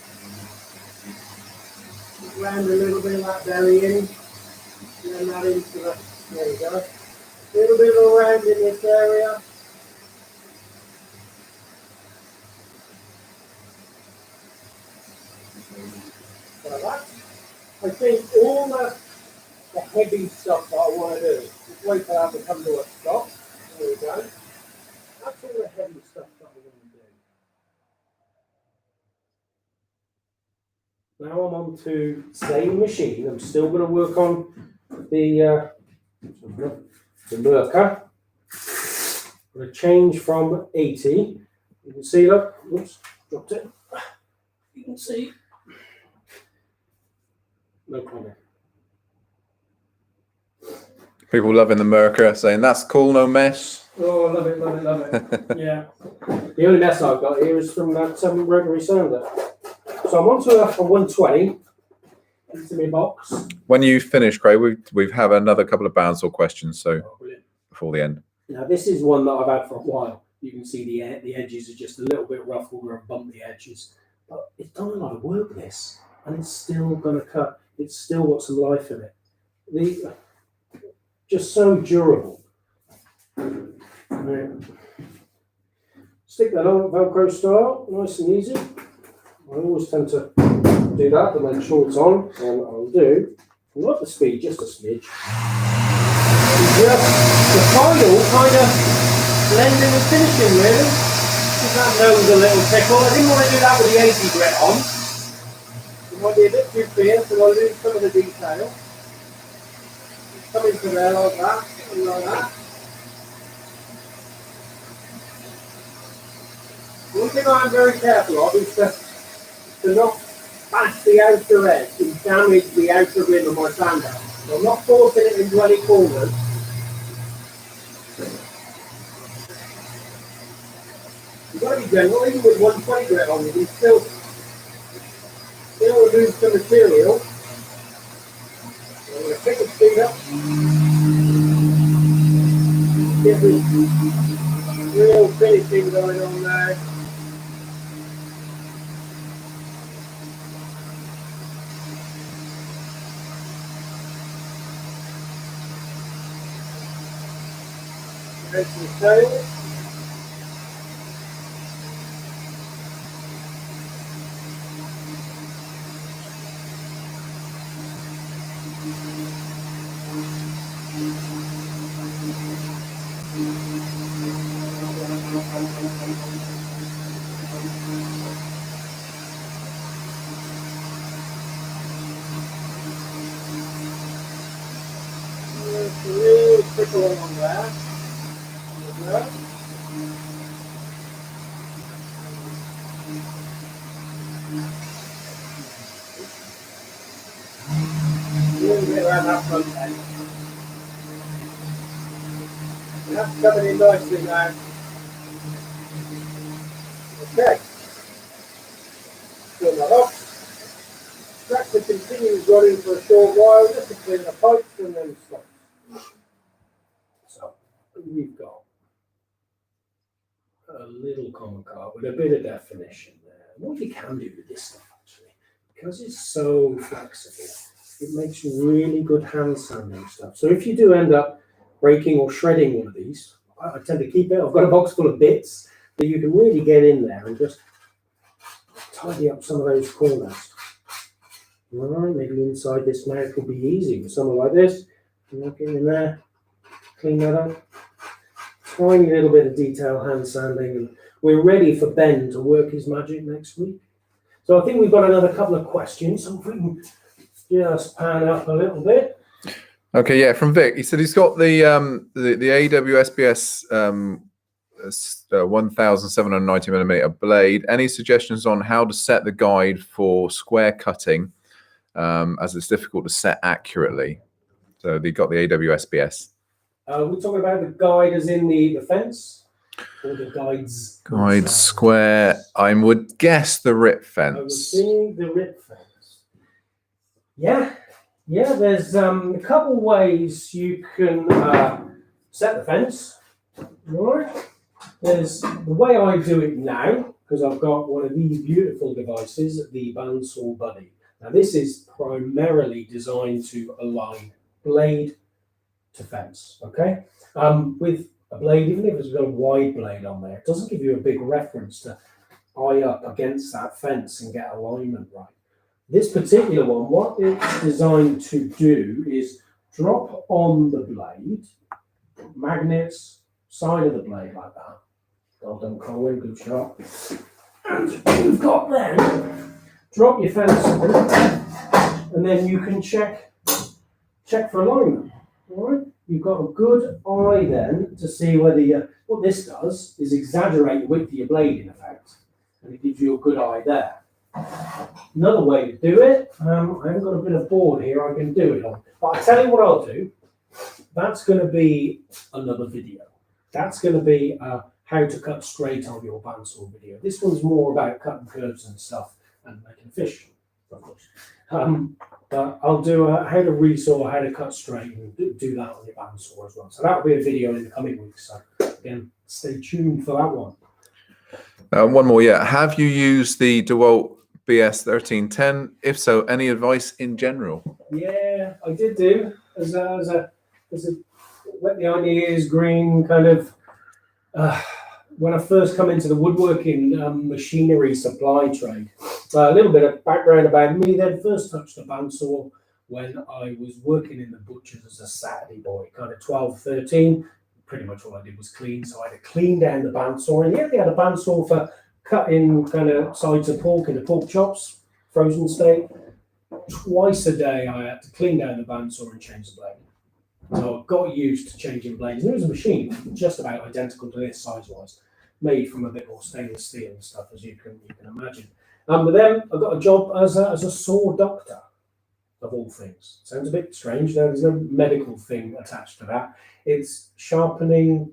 Round a little bit of that belly in. And then that into the, there you go. A little bit of a round in this area. So that's, I think, all the heavy stuff that I want to do. Just wait for that to come to a stop. There we go. That's all the heavy stuff that I want to do. Now I'm on to same machine. I'm still going to work on the Merca. I'm going to change from 80. You can see, look, oops, dropped it. You can see. No comment. People loving the Merker, saying that's cool, no mess. Oh, I love it, love it, love it. Yeah. The only mess I've got here is from that rotary sander. So I'm on to a 120 into my box. When you finish, Craig, we've have another couple of Bandsaw questions, so before the end. Now this is one that I've had for a while. You can see the edges are just a little bit ruffled or bump the edges. But it's done a lot of work, this, and it's still going to cut. It's still got some life in it. Just so durable. Right. Stick that on Velcro style, nice and easy. I always tend to do that to make sure it's on, and I'll up the speed just a smidge. Just the final kind of blending and finishing, really. Give that nose a little tickle. I didn't want to do that with the 80 grit on. It might be a bit too fierce, so I'll lose some of the detail. Come into there like that, and like that. One thing I'm very careful of is to not bash the outer edge and damage the outer rim of my sander. So I'm not forcing it into any corners. You've got to be gentle, even with 120 grit on, you can still remove some material. So I'm going to pick the speed up. Get this real finishing going on there. There's the tail. There's a real trickle on there. A little bit around that front end. That's coming in nicely now. Okay. Turn that off. Tractor continues running for a short while just to clean the pipes and then stop. So we've got a little common car with a bit of definition there. What you can do with this stuff actually, because it's so flexible, it makes really good hand sanding stuff. So if you do end up breaking or shredding one of these, I tend to keep it. I've got a box full of bits that you can really get in there and just tidy up some of those corners. All right, maybe inside this mouth will be easy with something like this. Knock it in there, clean that up. Tiny little bit of detail hand sanding, and we're ready for Ben to work his magic next week. So I think we've got another couple of questions, so if we can just pan up a little bit. Okay, yeah, from Vic. He said he's got the AWSBS 1790mm blade. Any suggestions on how to set the guide for square cutting, as it's difficult to set accurately? So they got the AWSBS. We're talking about the guide as in the fence, or the guides? Guide square. I would guess the rip fence. I was thinking the rip fence. Yeah. There's a couple ways you can set the fence. All right. There's the way I do it now, because I've got one of these beautiful devices, the Bandsaw Buddy. Now this is primarily designed to align blade to fence, okay? With a blade, even if it's got a wide blade on there, it doesn't give you a big reference to eye up against that fence and get alignment right. This particular one, what it's designed to do is drop on the blade, magnets, side of the blade like that. Well done, Colin, good shot. And you've got then, drop your fence on, and then you can check for alignment. All right, you've got a good eye then to see whether what this does is exaggerate the width of your blade in effect, and it gives you a good eye there. Another way to do it, I haven't got a bit of board here I can do it on, but I tell you what I'll do. that's going to be another video. That's going to be how to cut straight on your bandsaw video. This one's more about cutting curves and stuff and making a fish, of course. But I'll do how to resaw, how to cut straight, and do that on your bandsaw as well. So that'll be a video in the coming weeks. So again, stay tuned for that one. One more, yeah. Have you used the DeWalt BS 1310? If so, any advice in general? Yeah, I did do as a wet behind the ears green kind of. When I first come into the woodworking machinery supply trade, a little bit of background about me. Then first touched the bandsaw when I was working in the butchers as a Saturday boy, kind of 12, 13. Pretty much all I did was clean, so I had to clean down the bandsaw. And yeah, they had a bandsaw for cutting kind of sides of pork in the pork chops, frozen steak. Twice a day I had to clean down the bandsaw and change the blade. So I got used to changing blades. There was a machine just about identical to this size-wise, made from a bit more stainless steel and stuff, as you can imagine. But then I got a job as a saw doctor, of all things. Sounds a bit strange. There's no medical thing attached to that. It's sharpening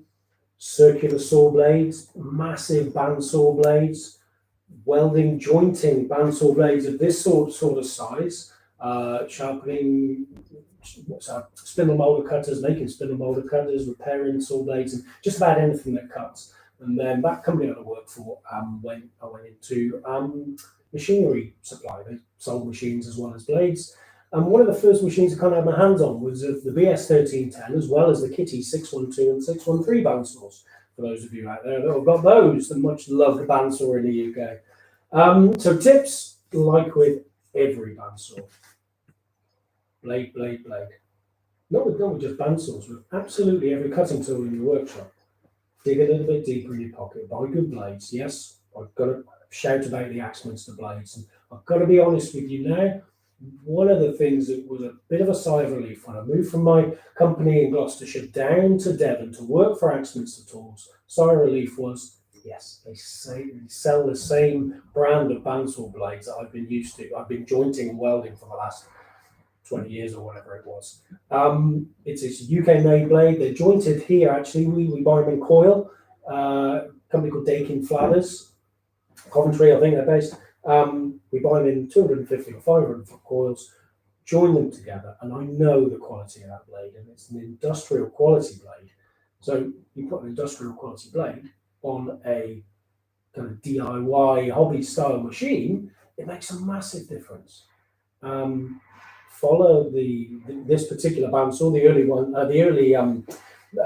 circular saw blades, massive bandsaw blades, welding, jointing bandsaw blades of this sort of size, sharpening spindle molder cutters, making spindle molder cutters, repairing saw blades, and just about anything that cuts. And then that company that I worked for, when I went into machinery supply, they sold machines as well as blades. And one of the first machines I kind of had my hands on was the BS 1310, as well as the Kitty 612 and 613 bandsaws. For those of you out there that have got those, the much loved bandsaw in the UK. So tips, like with every bandsaw. Blade. Not with just bandsaws, with absolutely every cutting tool in your workshop. Dig a little bit deeper in your pocket. Buy good blades. Yes, I've got to shout about the Axminster blades. And I've got to be honest with you now. One of the things that was a bit of a sigh of relief when I moved from my company in Gloucestershire down to Devon to work for Axminster Tools, sigh of relief was, yes, they sell the same brand of bandsaw blades that I've been used to. I've been jointing and welding for the last 20 years or whatever it was. It's a UK-made blade. They're jointed here, actually. We buy them in coil. A company called Dakin Flatters, Coventry, I think they're based. We buy them in 250 or 500 foot coils, join them together, and I know the quality of that blade, and it's an industrial quality blade. So you put an industrial quality blade on a kind of DIY hobby style machine, it makes a massive difference. Follow this particular bandsaw, the early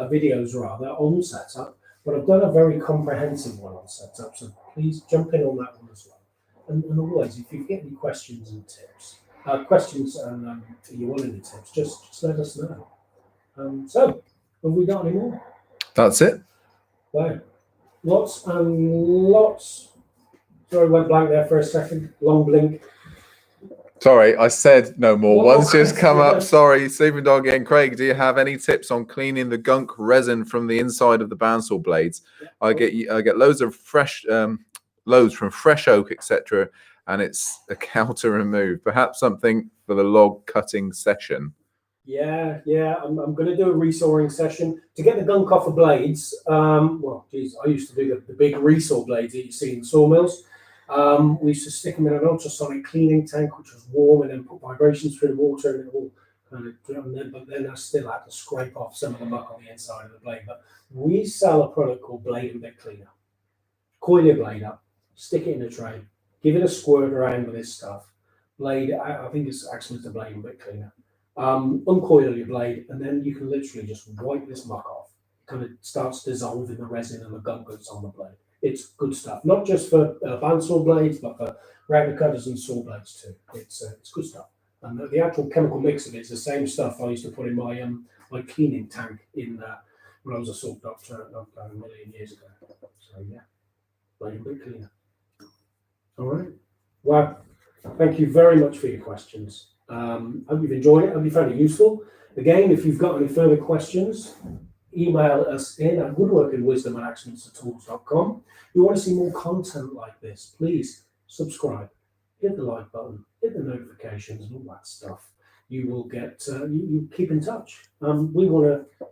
videos rather on setup, but I've done a very comprehensive one on setup, so please jump in on that one as well. And always, if you get any questions and tips, you want any tips, just let us know. So, have we got any more? That's it. Wow, lots and lots. Sorry, went blank there for a second. Long blink. Sorry, I said no more. One's just come up. Sorry, Sleeping Dog and Craig, do you have any tips on cleaning the gunk resin from the inside of the bandsaw blades? Yeah. I get loads of fresh loads from fresh oak, etc., and it's a cow to remove. Perhaps something for the log cutting session. Yeah. I'm going to do a resawing session to get the gunk off of blades. Well, geez, I used to do the big resaw blades that you see in sawmills. We used to stick them in an ultrasonic cleaning tank, which was warm, and then put vibrations through the water, and it all kind of drowned them. But then I still had to scrape off some of the muck on the inside of the blade. But we sell a product called Blade and Bit Cleaner. Coil your blade up, stick it in a tray, give it a squirt around with this stuff. Blade, I think it's Axminster Blade and Bit Cleaner. Uncoil your blade, and then you can literally just wipe this muck off. It kind of starts dissolving the resin and the gunk that's on the blade. It's good stuff, not just for bandsaw blades, but for router cutters and saw blades too. It's good stuff. And the actual chemical mix of it is the same stuff I used to put in my my cleaning tank in when I was a saw doctor a million years ago. So yeah, Blade and Bit Cleaner. All right. Well, thank you very much for your questions. Hope you've enjoyed it. Hope you found it useful. Again, if you've got any further questions, email us in at woodworkingwisdom@axminstertools.com. If you want to see more content like this, please subscribe, hit the like button, hit the notifications and all that stuff. you will get, you keep in touch. We want to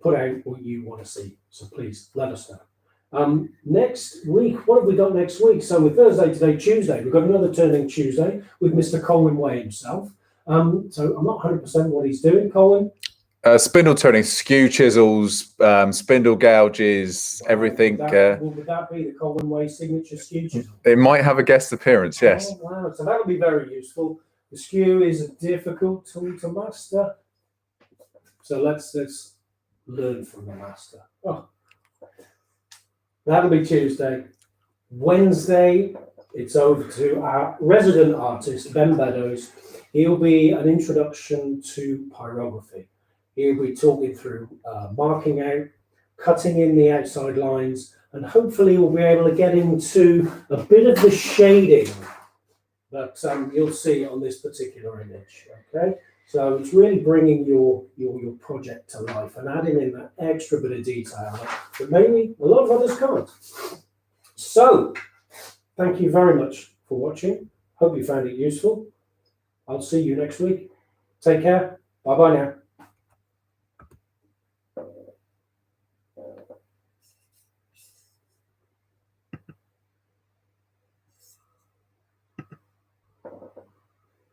put out what you want to see. So please let us know. Next week, what have we got next week? So with Thursday, today, Tuesday, we've got another Turning Tuesday with Mr. Colin Way himself. So I'm not 100% what he's doing, Colin. Spindle turning, skew chisels, spindle gouges, everything. Would that be the Colin Way signature skew chisel? It might have a guest appearance, yes. Oh, wow. So that'll be very useful. The skew is a difficult tool to master. So let's learn from the master. Oh. That'll be Tuesday. Wednesday, it's over to our resident artist, Ben Beddows. He'll be an introduction to pyrography. He'll be talking through marking out, cutting in the outside lines, and hopefully we'll be able to get into a bit of the shading that you'll see on this particular image. Okay, so it's really bringing your project to life and adding in that extra bit of detail that maybe a lot of others can't. So, thank you very much for watching. Hope you found it useful. I'll see you next week. Take care. Bye bye now.